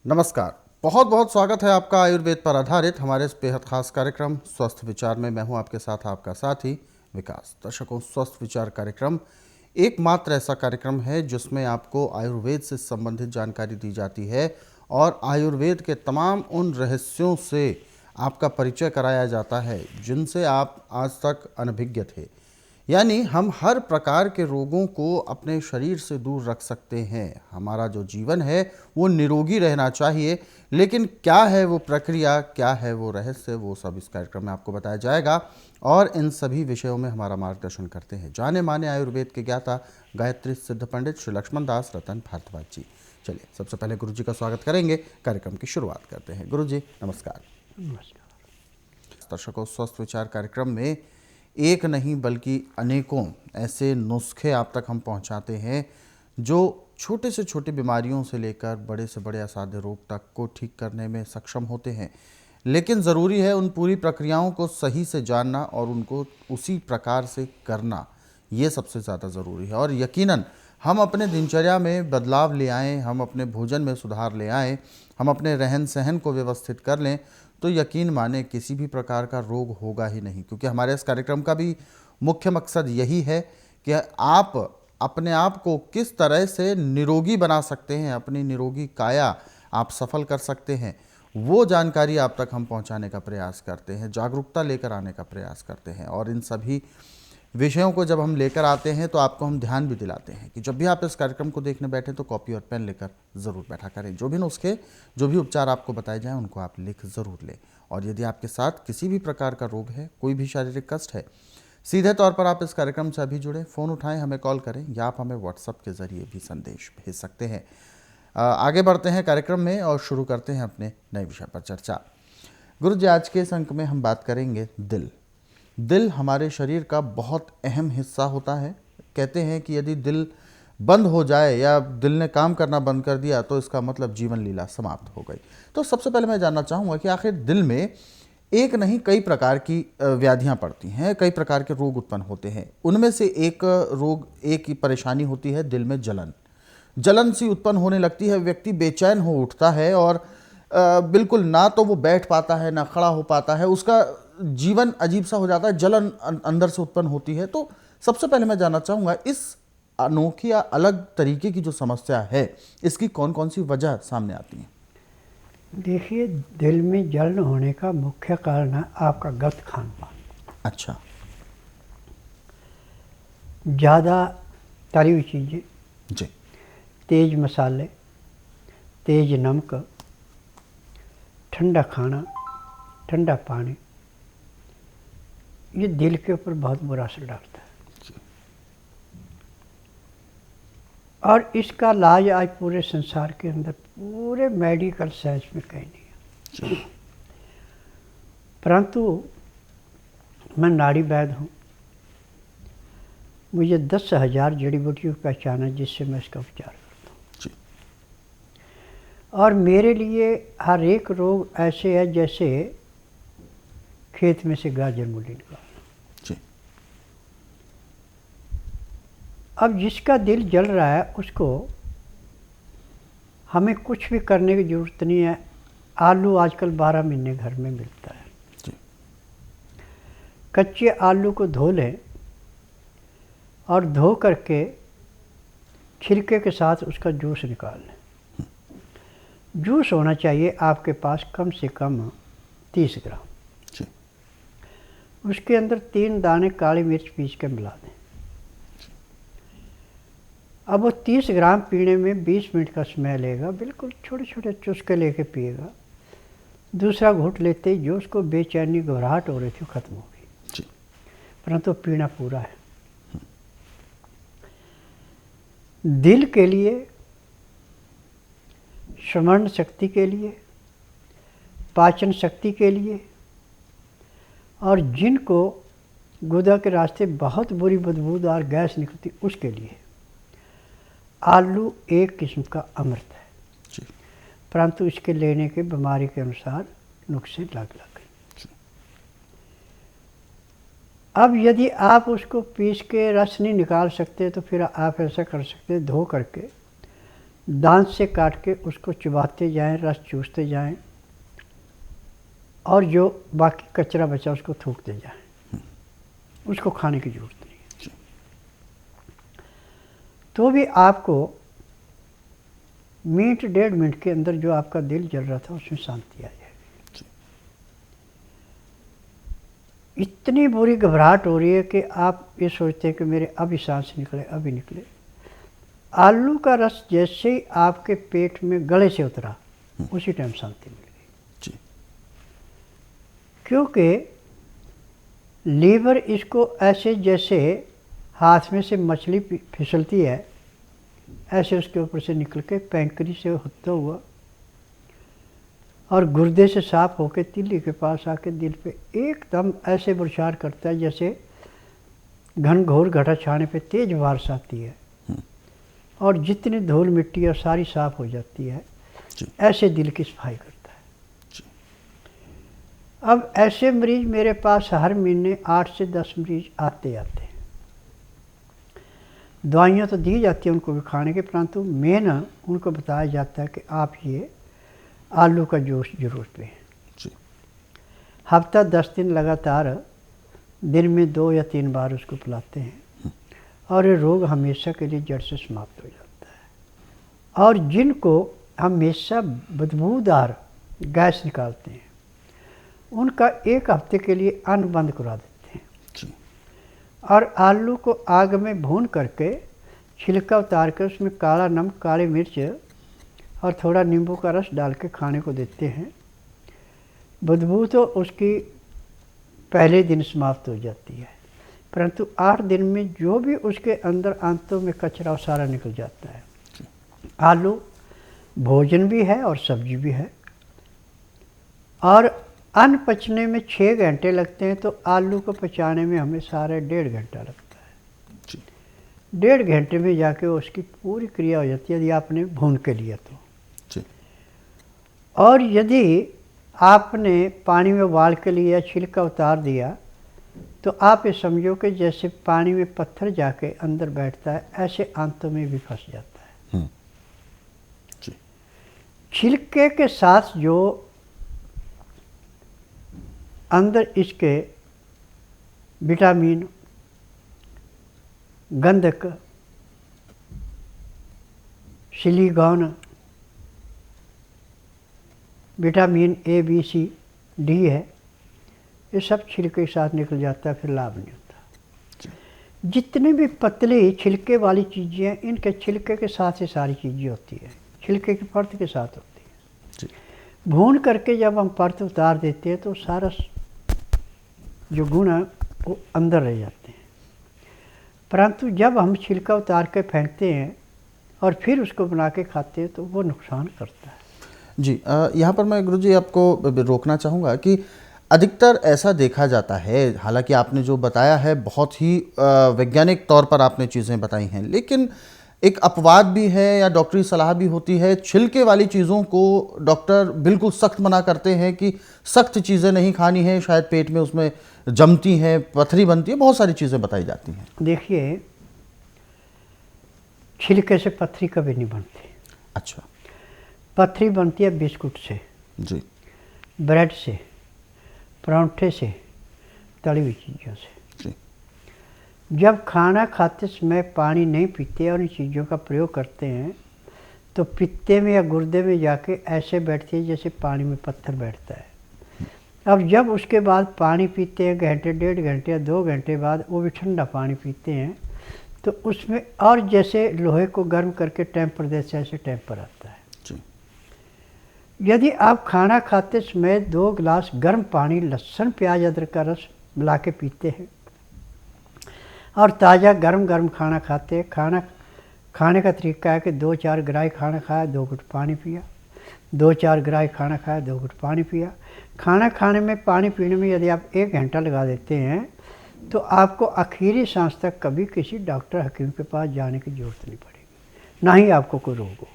नमस्कार। बहुत बहुत स्वागत है आपका आयुर्वेद पर आधारित हमारे इस बेहद खास कार्यक्रम स्वस्थ विचार में। मैं हूं आपके साथ आपका साथी विकास। दर्शकों, स्वस्थ विचार कार्यक्रम एकमात्र ऐसा कार्यक्रम है जिसमें आपको आयुर्वेद से संबंधित जानकारी दी जाती है और आयुर्वेद के तमाम उन रहस्यों से आपका परिचय कराया जाता है जिनसे आप आज तक अनभिज्ञ थे। यानी हम हर प्रकार के रोगों को अपने शरीर से दूर रख सकते हैं। हमारा जो जीवन है वो निरोगी रहना चाहिए, लेकिन क्या है वो प्रक्रिया, क्या है वो रहस्य, वो सब इस कार्यक्रम में आपको बताया जाएगा। और इन सभी विषयों में हमारा मार्गदर्शन करते हैं जाने माने आयुर्वेद के ज्ञाता गायत्री सिद्ध पंडित श्री लक्ष्मण दास रतन भारद्वाज जी। चलिए, सबसे पहले गुरु जी का स्वागत करेंगे, कार्यक्रम की शुरुआत करते हैं। गुरु जी नमस्कार। नमस्कार। दर्शकों, स्वस्थ विचार कार्यक्रम में एक नहीं बल्कि अनेकों ऐसे नुस्खे आप तक हम पहुंचाते हैं जो छोटे से छोटी बीमारियों से लेकर बड़े से बड़े असाध्य रोग तक को ठीक करने में सक्षम होते हैं। लेकिन ज़रूरी है उन पूरी प्रक्रियाओं को सही से जानना और उनको उसी प्रकार से करना, ये सबसे ज़्यादा ज़रूरी है। और यकीनन हम अपने दिनचर्या में बदलाव ले आएँ, हम अपने भोजन में सुधार ले आएँ, हम अपने रहन सहन को व्यवस्थित कर लें, तो यकीन माने किसी भी प्रकार का रोग होगा ही नहीं। क्योंकि हमारे इस कार्यक्रम का भी मुख्य मकसद यही है कि आप अपने आप को किस तरह से निरोगी बना सकते हैं, अपनी निरोगी काया आप सफल कर सकते हैं, वो जानकारी आप तक हम पहुंचाने का प्रयास करते हैं, जागरूकता लेकर आने का प्रयास करते हैं। और इन सभी विषयों को जब हम लेकर आते हैं तो आपको हम ध्यान भी दिलाते हैं कि जब भी आप इस कार्यक्रम को देखने बैठें तो कॉपी और पेन लेकर ज़रूर बैठा करें। जो भी नुस्खे, जो भी उपचार आपको बताए जाएं, उनको आप लिख ज़रूर लें। और यदि आपके साथ किसी भी प्रकार का रोग है, कोई भी शारीरिक कष्ट है, सीधे तौर पर आप इस कार्यक्रम से अभी जुड़ें, फ़ोन उठाएं, हमें कॉल करें, या आप हमें व्हाट्सएप के ज़रिए भी संदेश भेज सकते हैं। आगे बढ़ते हैं कार्यक्रम में और शुरू करते हैं अपने नए विषय पर चर्चा। गुरु जी, आज के इस अंक में हम बात करेंगे दिल। दिल हमारे शरीर का बहुत अहम हिस्सा होता है। कहते हैं कि यदि दिल बंद हो जाए या दिल ने काम करना बंद कर दिया तो इसका मतलब जीवन लीला समाप्त हो गई। तो सबसे पहले मैं जानना चाहूँगा कि आखिर दिल में एक नहीं कई प्रकार की व्याधियाँ पड़ती हैं, कई प्रकार के रोग उत्पन्न होते हैं। उनमें से एक रोग, एक ही परेशानी होती है दिल में जलन। जलन सी उत्पन्न होने लगती है, व्यक्ति बेचैन हो उठता है और बिल्कुल ना तो वो बैठ पाता है ना खड़ा हो पाता है, उसका जीवन अजीब सा हो जाता है, जलन अंदर से उत्पन्न होती है। तो सबसे पहले मैं जानना चाहूँगा, इस अनोखी या अलग तरीके की जो समस्या है, इसकी कौन कौन सी वजह सामने आती है? देखिए, दिल में जलन होने का मुख्य कारण है आपका गलत खान पान। अच्छा। ज़्यादा तली हुई चीज़ें, जी। तेज़ मसाले, तेज़ नमक, ठंडा खाना, ठंडा पानी, ये दिल के ऊपर बहुत बुरा असर डालता है। और इसका इलाज आज पूरे संसार के अंदर, पूरे मेडिकल साइंस में कहीं नहीं है। परंतु मैं नाड़ी वैद्य हूँ, मुझे 10,000 जड़ी बूटियों की पहचान है जिससे मैं इसका उपचार करता हूँ। और मेरे लिए हर एक रोग ऐसे है जैसे खेत में से गाजर मूली निकालना। अब जिसका दिल जल रहा है उसको हमें कुछ भी करने की ज़रूरत नहीं है। आलू आजकल 12 महीने घर में मिलता है। कच्चे आलू को धो लें और धो करके छिलके के साथ उसका जूस निकाल लें। जूस होना चाहिए आपके पास कम से कम 30 ग्राम। उसके अंदर 3 दाने काली मिर्च पीस के मिला दें। अब वो 30 ग्राम पीने में 20 मिनट का समय लेगा। बिल्कुल छोटे छोटे चुस्के लेके पिएगा। दूसरा घूंट लेते ही जो उसको बेचैनी घबराहट हो रही थी खत्म हो गई। परंतु पीना पूरा है। दिल के लिए, स्मरण शक्ति के लिए, पाचन शक्ति के लिए, और जिनको गुदा के रास्ते बहुत बुरी बदबूदार गैस निकलती उसके लिए आलू एक किस्म का अमृत है। परंतु इसके लेने के बीमारी के अनुसार नुस्खे अलग अलग हैं। अब यदि आप उसको पीस के रस नहीं निकाल सकते तो फिर आप ऐसा कर सकते, धो करके दांत से काट के उसको चबाते जाएं, रस चूसते जाएं, और जो बाकी कचरा बचा उसको थूकते जाएं। उसको खाने की जरूरत नहीं है। तो भी आपको मिनट 1.5 मिनट के अंदर जो आपका दिल जल रहा था उसमें शांति आ जाएगी। इतनी बुरी घबराहट हो रही है कि आप ये सोचते हैं कि मेरे अभी सांस निकले, अभी निकले। आलू का रस जैसे ही आपके पेट में गले से उतरा उसी टाइम शांति मिल गई। क्योंकि लीवर इसको ऐसे जैसे हाथ में से मछली फिसलती है, ऐसे उसके ऊपर से निकल के पैंकरी से होता हुआ और गुर्दे से साफ होकर तिल्ली के पास आके दिल पे एकदम ऐसे बरसार करता है जैसे घनघोर घटा छाने पे तेज बारिश आती है और जितनी धूल मिट्टी है सारी साफ हो जाती है। ऐसे दिल की सफाई करता है। अब ऐसे मरीज मेरे पास हर महीने 8 से 10 मरीज आते हैं। दवाइयाँ तो दी जाती हैं उनको भी खाने के, परंतु मेन उनको बताया जाता है कि आप ये आलू का जूस जरूर पिएं। हफ्ता 10 दिन लगातार दिन में 2 या 3 बार उसको पिलाते हैं और ये रोग हमेशा के लिए जड़ से समाप्त हो जाता है। और जिनको हमेशा बदबूदार गैस निकालते हैं उनका 1 हफ्ते के लिए अन्न बंद करा देते हैं और आलू को आग में भून करके छिलका उतार कर उसमें काला नमक, काली मिर्च और थोड़ा नींबू का रस डाल के खाने को देते हैं। बदबू तो उसकी पहले दिन समाप्त हो जाती है, परंतु 8 दिन में जो भी उसके अंदर आंतों में कचरा सारा निकल जाता है। आलू भोजन भी है और सब्जी भी है। और अन्न पचने में 6 घंटे लगते हैं तो आलू को पचाने में हमें सारा 1.5 घंटा लगता है। 1.5 घंटे में जाके उसकी पूरी क्रिया हो जाती है यदि आपने भून के लिया तो। और यदि आपने पानी में उबाल के लिया, छिलका उतार दिया, तो आप ये समझो कि जैसे पानी में पत्थर जाके अंदर बैठता है ऐसे आंतों में भी फंस जाता है। छिलके के साथ जो अंदर इसके विटामिन, गंधक, silicon, vitamin A, B, C, D है, ये सब छिलके के साथ निकल जाता है, फिर लाभ नहीं होता। जितने भी पतली छिलके वाली चीज़ें हैं इनके छिलके के साथ ही सारी चीज़ें होती है, छिलके की परत के साथ होती है। भून करके जब हम परत उतार देते हैं तो सारा जो गुण है वो अंदर रह जाते हैं, परंतु जब हम छिलका उतार के फेंकते हैं और फिर उसको बना के खाते हैं तो वो नुकसान करता है। जी, यहाँ पर मैं गुरुजी आपको रोकना चाहूँगा कि अधिकतर ऐसा देखा जाता है, हालांकि आपने जो बताया है बहुत ही वैज्ञानिक तौर पर आपने चीज़ें बताई हैं, लेकिन एक अपवाद भी है या डॉक्टरी सलाह भी होती है, छिलके वाली चीज़ों को डॉक्टर बिल्कुल सख्त मना करते हैं कि सख्त चीज़ें नहीं खानी है, शायद पेट में उसमें जमती हैं, पथरी बनती है, बहुत सारी चीज़ें बताई जाती हैं। देखिए, छिलके से पथरी कभी नहीं बनती। अच्छा। पथरी बनती है बिस्कुट से जी, ब्रेड से, परांठे से, तली हुई चीज़ों से। जी। जब खाना खाते समय पानी नहीं पीते और इन चीज़ों का प्रयोग करते हैं तो पित्ते में या गुर्दे में जाके ऐसे बैठती है जैसे पानी में पत्थर बैठता है। अब जब उसके बाद पानी पीते हैं घंटे, 1.5 घंटे या 2 घंटे बाद, वो भी ठंडा पानी पीते हैं, तो उसमें और जैसे लोहे को गर्म करके टेम्पर देते ऐसे टेम्पर आता है। यदि आप खाना खाते समय 2 गिलास गर्म पानी, लहसुन, प्याज, अदरक का रस मिला के पीते हैं और ताज़ा गर्म गर्म खाना खाते हैं, खाने का तरीका है कि 2-4 ग्राही खाना खाया, 2 घुट पानी पिया, 2-4 ग्राही खाना खाया, 2 घुट पानी पिया। खाना खाने में, पानी पीने में यदि आप 1 घंटा लगा देते हैं तो आपको आखिरी सांस तक कभी किसी डॉक्टर, हकीम के पास जाने की ज़रूरत नहीं पड़ेगी, ना ही आपको कोई रोग होगा।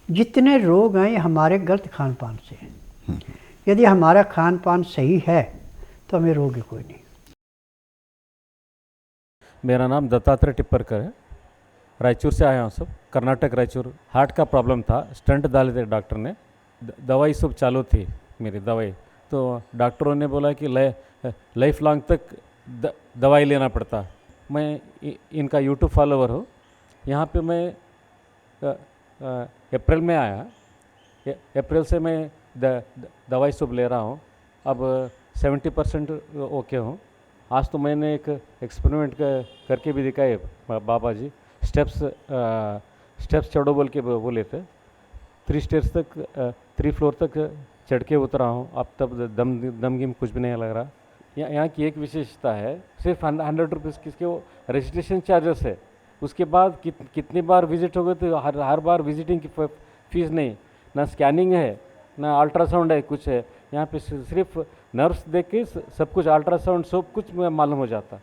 जितने रोग हैं ये हमारे गलत खान पान से हैं। यदि हमारा खान पान सही है तो हमें रोग कोई नहीं। मेरा नाम दत्तात्रेय टिप्परकर है, रायचूर से आया हूँ सब। कर्नाटक रायचूर हार्ट का प्रॉब्लम था, स्टंट डाले थे डॉक्टर ने, दवाई सब चालू थी मेरी दवाई, तो डॉक्टरों ने बोला कि लाइफ लॉन्ग तक दवाई लेना पड़ता। मैं इनका यूट्यूब फॉलोवर हूँ। यहाँ पे मैं अप्रैल में आया, अप्रैल से मैं दवाई सब ले रहा हूँ, अब 70% ओके हूँ। आज तो मैंने एक एक्सपेरिमेंट करके भी दिखाए बाबा जी, स्टेप्स चढ़ो बोल के बोले थे, 3 स्टेप्स तक 3 फ्लोर तक चढ़ के उतरा हूँ, अब तब दम कुछ भी नहीं लग रहा। यहाँ की एक विशेषता है, सिर्फ 100 रुपीज़ किसके वो रजिस्ट्रेशन चार्जेस है, उसके बाद कितनी बार विजिट हो गए तो हर बार विजिटिंग की फीस नहीं, ना स्कैनिंग है ना अल्ट्रासाउंड है, कुछ है यहाँ पे, सिर्फ नर्व्स देख के सब कुछ, अल्ट्रासाउंड सब कुछ मालूम हो जाता।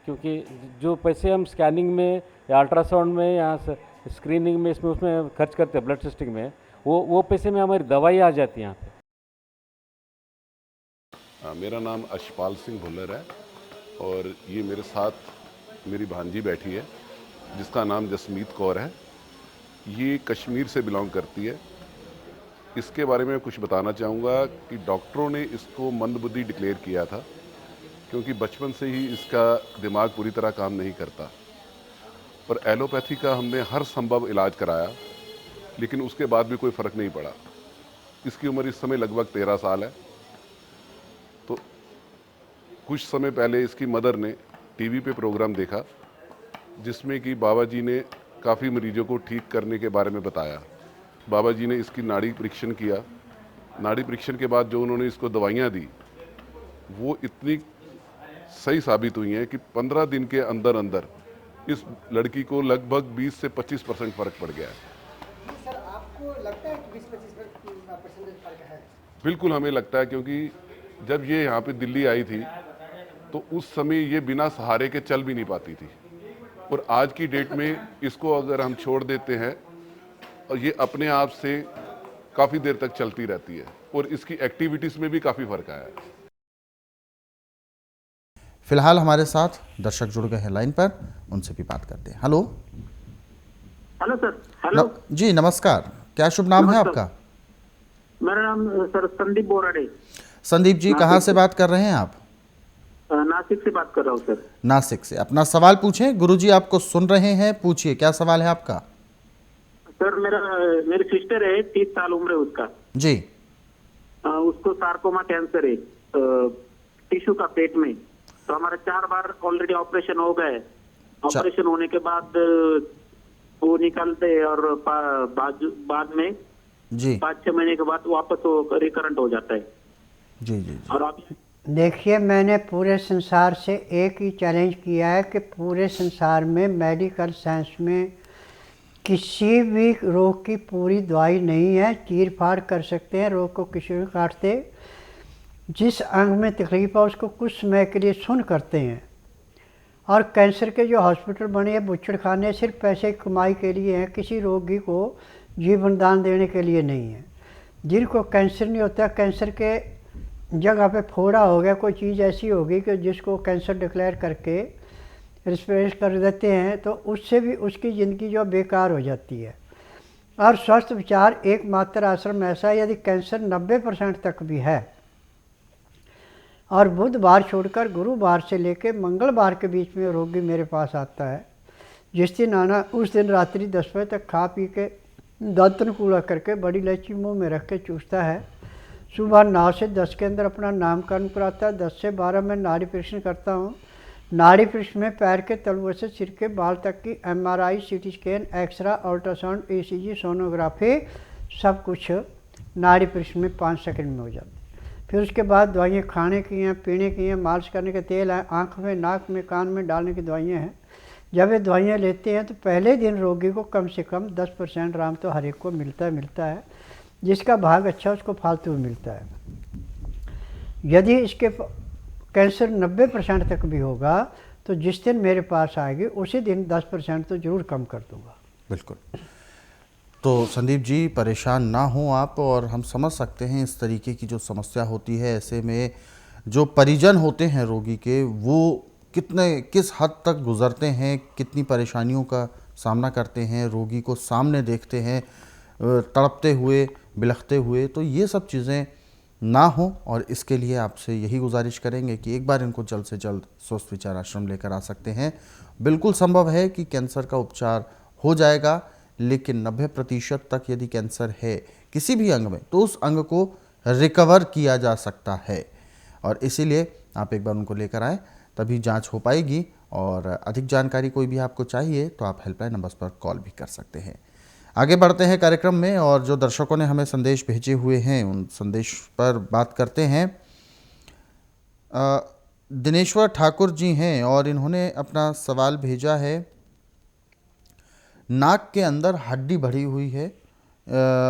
क्योंकि जो पैसे हम स्कैनिंग में या अल्ट्रासाउंड में या स्क्रीनिंग में इसमें उसमें खर्च करते हैं, ब्लड टेस्टिंग में, वो पैसे में हमारी दवाई आ जाती है यहाँ पे। मेरा नाम अशपाल सिंह भुल्लर है और ये मेरे साथ मेरी भांजी बैठी है जिसका नाम जसमीत कौर है। ये कश्मीर से बिलोंग करती है। इसके बारे में कुछ बताना चाहूँगा कि डॉक्टरों ने इसको मंदबुद्धि डिक्लेयर किया था क्योंकि बचपन से ही इसका दिमाग पूरी तरह काम नहीं करता, और एलोपैथी का हमने हर संभव इलाज कराया लेकिन उसके बाद भी कोई फ़र्क नहीं पड़ा। इसकी उम्र इस समय लगभग 13 साल है। तो कुछ समय पहले इसकी मदर ने टीवी पे प्रोग्राम देखा जिसमें कि बाबा जी ने काफ़ी मरीजों को ठीक करने के बारे में बताया। बाबा जी ने इसकी नाड़ी परीक्षण किया। नाड़ी परीक्षण के बाद जो उन्होंने इसको दवाइयाँ दी वो इतनी सही साबित हुई हैं कि 15 दिन के अंदर अंदर इस लड़की को लगभग 20 से 25% फ़र्क पड़ गया है। सर, आपको लगता है कि 20-25% फ़र्क है? बिल्कुल हमें लगता है, क्योंकि जब ये यहाँ पे दिल्ली आई थी तो उस समय ये बिना सहारे के चल भी नहीं पाती थी, और आज की डेट में इसको अगर हम छोड़ देते हैं और ये अपने आप से काफ़ी देर तक चलती रहती है और इसकी एक्टिविटीज़ में भी काफ़ी फ़र्क आया है। फिलहाल हमारे साथ दर्शक जुड़ गए हैं लाइन पर, उनसे भी बात करते हैं। Hello sir. हेलो जी, नमस्कार। क्या शुभ नाम है आपका? मेरा नाम सर संदीप बोराडे। संदीप जी, कहाँ से बात कर रहे हैं आप? नासिक से बात कर रहा हूँ सर। नासिक से। अपना सवाल पूछें, गुरुजी आपको सुन रहे हैं, पूछिए क्या सवाल है आपका? सर मेरी सिस्टर है, 30 साल उम्र है उसका जी। उसको सार्कोमा कैंसर है टिश्यू का पेट में। तो हमारा 4 बार ऑलरेडी ऑपरेशन हो गए। ऑपरेशन होने के बाद वो निकलते और बाद में जी 5-6 महीने के बाद वापस वो रिकरेंट हो जाता है। जी जी, जी। और आप देखिए, मैंने पूरे संसार से एक ही चैलेंज किया है कि पूरे संसार में मेडिकल साइंस में किसी भी रोग की पूरी दवाई नहीं है। चीर फाड़ कर सकते हैं, रोग को किसी भी काटते, जिस अंग में तकलीफ है उसको कुछ समय के लिए सुन करते हैं। और कैंसर के जो हॉस्पिटल बने हैं, बुच्छड़ खाने, सिर्फ पैसे की कमाई के लिए हैं, किसी रोगी को जीवन दान देने के लिए नहीं है। जिनको कैंसर नहीं होता, कैंसर के जगह पे फोड़ा हो गया, कोई चीज़ ऐसी होगी कि जिसको कैंसर डिक्लेयर करके रिस्प्रेस कर देते हैं, तो उससे भी उसकी ज़िंदगी जो बेकार हो जाती है। और स्वस्थ विचार एकमात्र आश्रम ऐसा है, यदि कैंसर 90% तक भी है और बुधवार छोड़कर गुरुवार से लेकर मंगलवार के बीच में रोगी मेरे पास आता है, जिस दिन आना उस दिन रात्रि 10 बजे तक खा पी के दांतन कूड़ा करके बड़ी इलायची मुँह में रख के चूसता है। सुबह 9 से 10 के अंदर अपना नामकरण कराता है। 10 से 12 में नाड़ी परीक्षण करता हूँ। नाड़ी परीक्षण में पैर के तलुओं से सिर के बाल तक की MRI, CT scan, x-ray, ultrasound, ECG, sonography, सब कुछ नाड़ी परीक्षण में 5 सेकंड में हो जाती है। फिर उसके बाद दवाइयाँ खाने की हैं, पीने की हैं, मालिश करने के तेल हैं, आँख में, नाक में, कान में डालने की दवाइयाँ हैं। जब ये दवाइयाँ लेते हैं तो पहले दिन रोगी को कम से कम 10% आराम तो हर एक को मिलता है। जिसका भाग अच्छा उसको फालतू मिलता है। यदि इसके कैंसर 90% तक भी होगा तो जिस दिन मेरे पास आएगी उसी दिन 10% तो ज़रूर कम कर दूंगा। बिल्कुल। तो संदीप जी, परेशान ना हो आप, और हम समझ सकते हैं इस तरीके की जो समस्या होती है। ऐसे में जो परिजन होते हैं रोगी के, वो किस हद तक गुजरते हैं, कितनी परेशानियों का सामना करते हैं, रोगी को सामने देखते हैं तड़पते हुए, बिलखते हुए, तो ये सब चीज़ें ना हो। और इसके लिए आपसे यही गुजारिश करेंगे कि एक बार इनको जल्द से जल्द स्वस्थ विचार आश्रम लेकर आ सकते हैं। बिल्कुल संभव है कि कैंसर का उपचार हो जाएगा, लेकिन 90% तक यदि कैंसर है किसी भी अंग में तो उस अंग को रिकवर किया जा सकता है। और इसीलिए आप एक बार उनको लेकर आएँ, तभी जांच हो पाएगी। और अधिक जानकारी कोई भी आपको चाहिए तो आप हेल्पलाइन नंबर्स पर कॉल भी कर सकते हैं। आगे बढ़ते हैं कार्यक्रम में, और जो दर्शकों ने हमें संदेश भेजे हुए हैं उन संदेश पर बात करते हैं। दिनेश्वर ठाकुर जी हैं और इन्होंने अपना सवाल भेजा है। नाक के अंदर हड्डी बढ़ी हुई है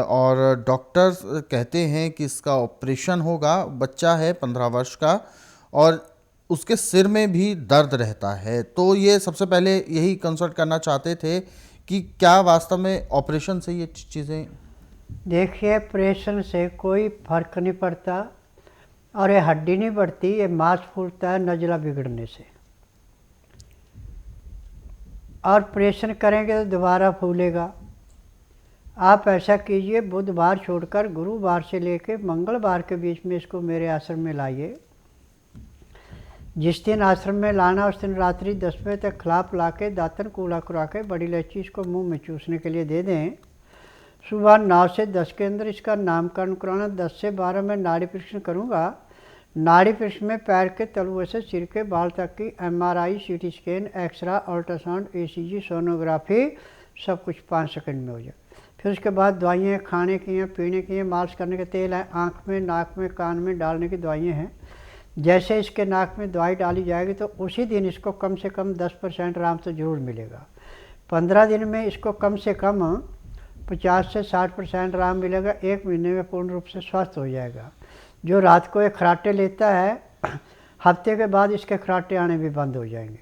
और डॉक्टर कहते हैं कि इसका ऑपरेशन होगा। बच्चा है 15 वर्ष का और उसके सिर में भी दर्द रहता है। तो ये सबसे पहले यही कंसल्ट करना चाहते थे कि क्या वास्तव में ऑपरेशन से ये चीज़ें? देखिए, ऑपरेशन से कोई फर्क नहीं पड़ता और ये हड्डी नहीं बढ़ती, ये मांस फूलता है नज़ला बिगड़ने से। और ऑपरेशन करेंगे तो दोबारा फूलेगा। आप ऐसा कीजिए, बुधवार छोड़कर गुरुवार से लेके मंगलवार के बीच में इसको मेरे आश्रम में लाइए। जिस दिन आश्रम में लाना उस दिन रात्रि 10 बजे तक खिलाफ ला के दातन कूड़ा करा के बड़ी इलायची इसको मुंह में चूसने के लिए दे दें। सुबह 9 से 10 के अंदर इसका नामकरण कराना। 10 से 12 में नाड़ी परीक्षण करूँगा। नाड़ी परीक्षण में पैर के तलुए से सिर के बाल तक की MRI, CT scan, x-ray, ultrasound, ECG, sonography सब कुछ 5 सेकंड में हो जाए। फिर उसके बाद दवाइयाँ खाने की हैं, पीने की हैं, मालिश करने के तेल हैं, आँख में, नाक में, कान में डालने की दवाइयाँ हैं। जैसे इसके नाक में दवाई डाली जाएगी तो उसी दिन इसको कम से कम 10% आराम तो ज़रूर मिलेगा। 15 दिन में इसको कम से कम 50 से 60% आराम मिलेगा। 1 महीने में पूर्ण रूप से स्वस्थ हो जाएगा। जो रात को ये खराटे लेता है, हफ्ते के बाद इसके खराटे आने भी बंद हो जाएंगे।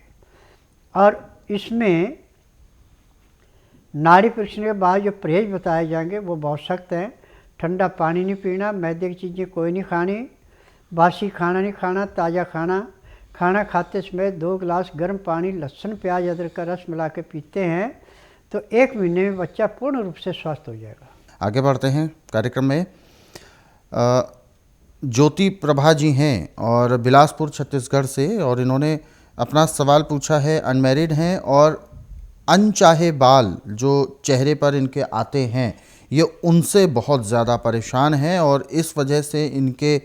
और इसमें नाड़ी परीक्षण के बाद जो परहेज बताए जाएंगे वो बहुत सख्त हैं। ठंडा पानी नहीं पीना, मैदे की चीज़ें कोई नहीं खानी, बासी खाना नहीं खाना, ताज़ा खाना खाते समय 2 गिलास गर्म पानी, लहसुन, प्याज, अदरक का रस मिला के पीते हैं तो 1 महीने में बच्चा पूर्ण रूप से स्वस्थ हो जाएगा। आगे बढ़ते हैं कार्यक्रम में। ज्योति प्रभा जी हैं और बिलासपुर छत्तीसगढ़ से, और इन्होंने अपना सवाल पूछा है। अनमैरिड हैं और अनचाहे बाल जो चेहरे पर इनके आते हैं ये उनसे बहुत ज़्यादा परेशान हैं और इस वजह से इनके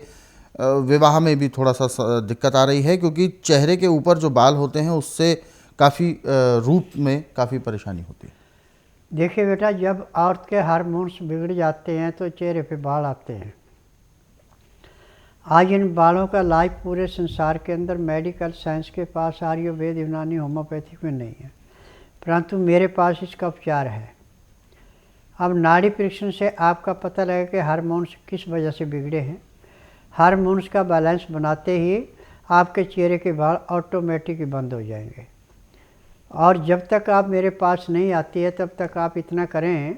विवाह में भी थोड़ा सा दिक्कत आ रही है, क्योंकि चेहरे के ऊपर जो बाल होते हैं उससे काफ़ी रूप में काफ़ी परेशानी होती है। देखिए बेटा, जब औरत के हार्मोन्स बिगड़ जाते हैं तो चेहरे पे बाल आते हैं। आज इन बालों का इलाज पूरे संसार के अंदर मेडिकल साइंस के पास आयुर्वेद, यूनानी, होम्योपैथिक में नहीं है, परंतु मेरे पास इसका उपचार है। अब नाड़ी परीक्षण से आपका पता लगेगा कि हार्मोन्स किस वजह से बिगड़े हैं। हार्मोन्स का बैलेंस बनाते ही आपके चेहरे के बाल ऑटोमेटिक बंद हो जाएंगे। और जब तक आप मेरे पास नहीं आती है तब तक आप इतना करें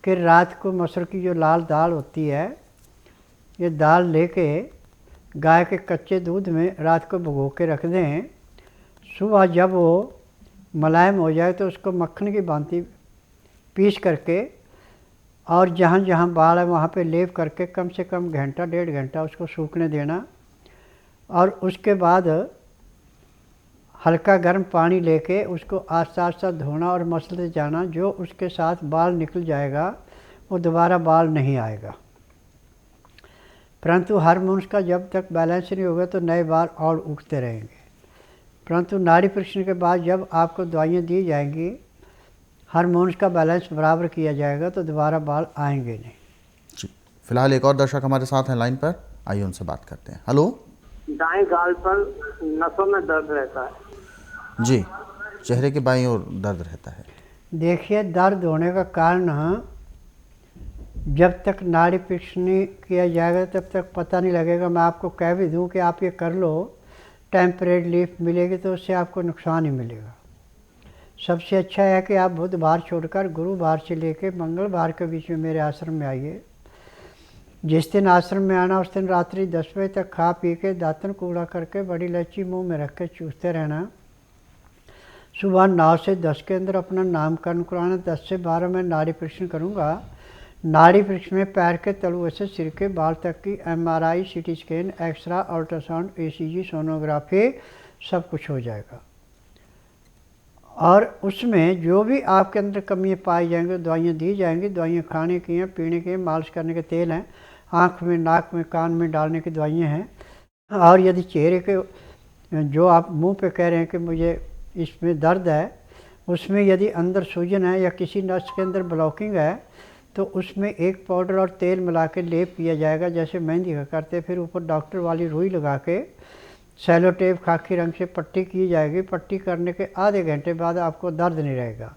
कि रात को मसूर की जो लाल दाल होती है, ये दाल लेके गाय के कच्चे दूध में रात को भिगो के रख दें। सुबह जब वो मुलायम हो जाए तो उसको मक्खन की भांति पीस करके और जहाँ जहाँ बाल है वहाँ पे लेप करके कम से कम घंटा 1.5 घंटा उसको सूखने देना। और उसके बाद हल्का गर्म पानी लेके उसको आस्ता आस्ता धोना और मसलते जाना। जो उसके साथ बाल निकल जाएगा वो दोबारा बाल नहीं आएगा। परंतु हार्मोन्स का जब तक बैलेंस नहीं होगा तो नए बाल और उगते रहेंगे। परंतु नाड़ी परीक्षण के बाद जब आपको दवाइयाँ दी जाएंगी, हार्मोन्स का बैलेंस बराबर किया जाएगा तो दोबारा बाल आएंगे नहीं। जी, फिलहाल एक और दर्शक हमारे साथ हैं लाइन पर, आइए उनसे बात करते हैं। हेलो। दाएं गाल पर नसों में दर्द रहता है। जी, चेहरे के बाईं ओर दर्द रहता है। देखिए, दर्द होने का कारण जब तक नाड़ी परीक्षण नहीं किया जाएगा तब तक पता नहीं लगेगा। मैं आपको कह भी दूं कि आप ये कर लो, टेम्परेरी रिलीफ मिलेगी तो उससे आपको नुकसान ही मिलेगा। सबसे अच्छा है कि आप बुधवार छोड़कर गुरुवार से लेकर मंगलवार के बीच में मेरे आश्रम में आइए। जिस दिन आश्रम में आना उस दिन रात्रि 10 बजे तक खा पी के दातन कूड़ा करके बड़ी इलायची मुंह में रख के चूसते रहना। सुबह 9 से 10 के अंदर अपना नामकरण कराना। 10 से 12 में नाड़ी परीक्षण करूँगा। नाड़ी परीक्षण में पैर के तलुए से सिर के बाल तक की MRI, CT scan, x-ray, ultrasound, ECG, sonography सब कुछ हो जाएगा। और उसमें जो भी आपके अंदर कमियाँ पाई जाएंगी दवाइयाँ दी जाएंगी। दवाइयाँ खाने की हैं, पीने की हैं, मालिश करने के तेल हैं, आँख में, नाक में, कान में डालने की दवाइयाँ हैं। और यदि चेहरे के जो आप मुंह पे कह रहे हैं कि मुझे इसमें दर्द है, उसमें यदि अंदर सूजन है या किसी नस के अंदर ब्लॉकिंग है तो उसमें एक पाउडर और तेल मिला के लेप किया जाएगा जैसे मेहंदी का करते। फिर ऊपर डॉक्टर वाली रुई लगा के सेलो टेप खाकी रंग से पट्टी की जाएगी। पट्टी करने के आधे घंटे बाद आपको दर्द नहीं रहेगा,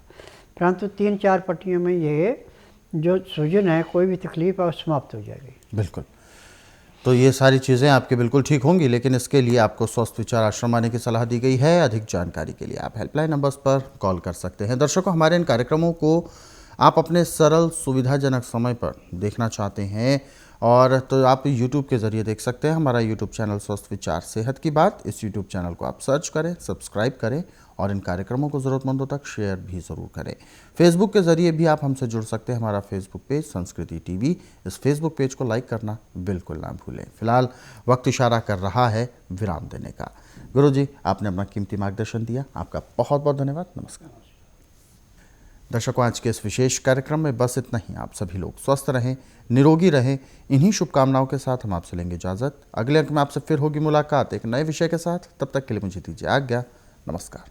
परंतु 3-4 पट्टियों में ये जो सूजन है, कोई भी तकलीफ है, समाप्त हो जाएगी। बिल्कुल। तो ये सारी चीज़ें आपके बिल्कुल ठीक होंगी, लेकिन इसके लिए आपको स्वस्थ विचार आश्रम आने की सलाह दी गई है। अधिक जानकारी के लिए आप हेल्पलाइन नंबर्स पर कॉल कर सकते हैं। दर्शकों, हमारे इन कार्यक्रमों को आप अपने सरल सुविधाजनक समय पर देखना चाहते हैं और तो आप YouTube के ज़रिए देख सकते हैं। हमारा YouTube चैनल स्वस्थ विचार सेहत की बात, इस YouTube चैनल को आप सर्च करें, सब्सक्राइब करें और इन कार्यक्रमों को ज़रूरतमंदों तक शेयर भी ज़रूर करें। फेसबुक के ज़रिए भी आप हमसे जुड़ सकते हैं। हमारा फेसबुक पेज संस्कृति टीवी, इस फेसबुक पेज को लाइक करना बिल्कुल ना भूलें। फिलहाल वक्त इशारा कर रहा है विराम देने का। गुरुजी, आपने अपना कीमती मार्गदर्शन दिया, आपका बहुत बहुत धन्यवाद। नमस्कार। दर्शकों, आज के इस विशेष कार्यक्रम में बस इतना ही। आप सभी लोग स्वस्थ रहें, निरोगी रहें, इन्हीं शुभकामनाओं के साथ हम आपसे लेंगे इजाज़त। अगले अंक में आपसे फिर होगी मुलाकात एक नए विषय के साथ। तब तक के लिए मुझे दीजिए आज्ञा। नमस्कार।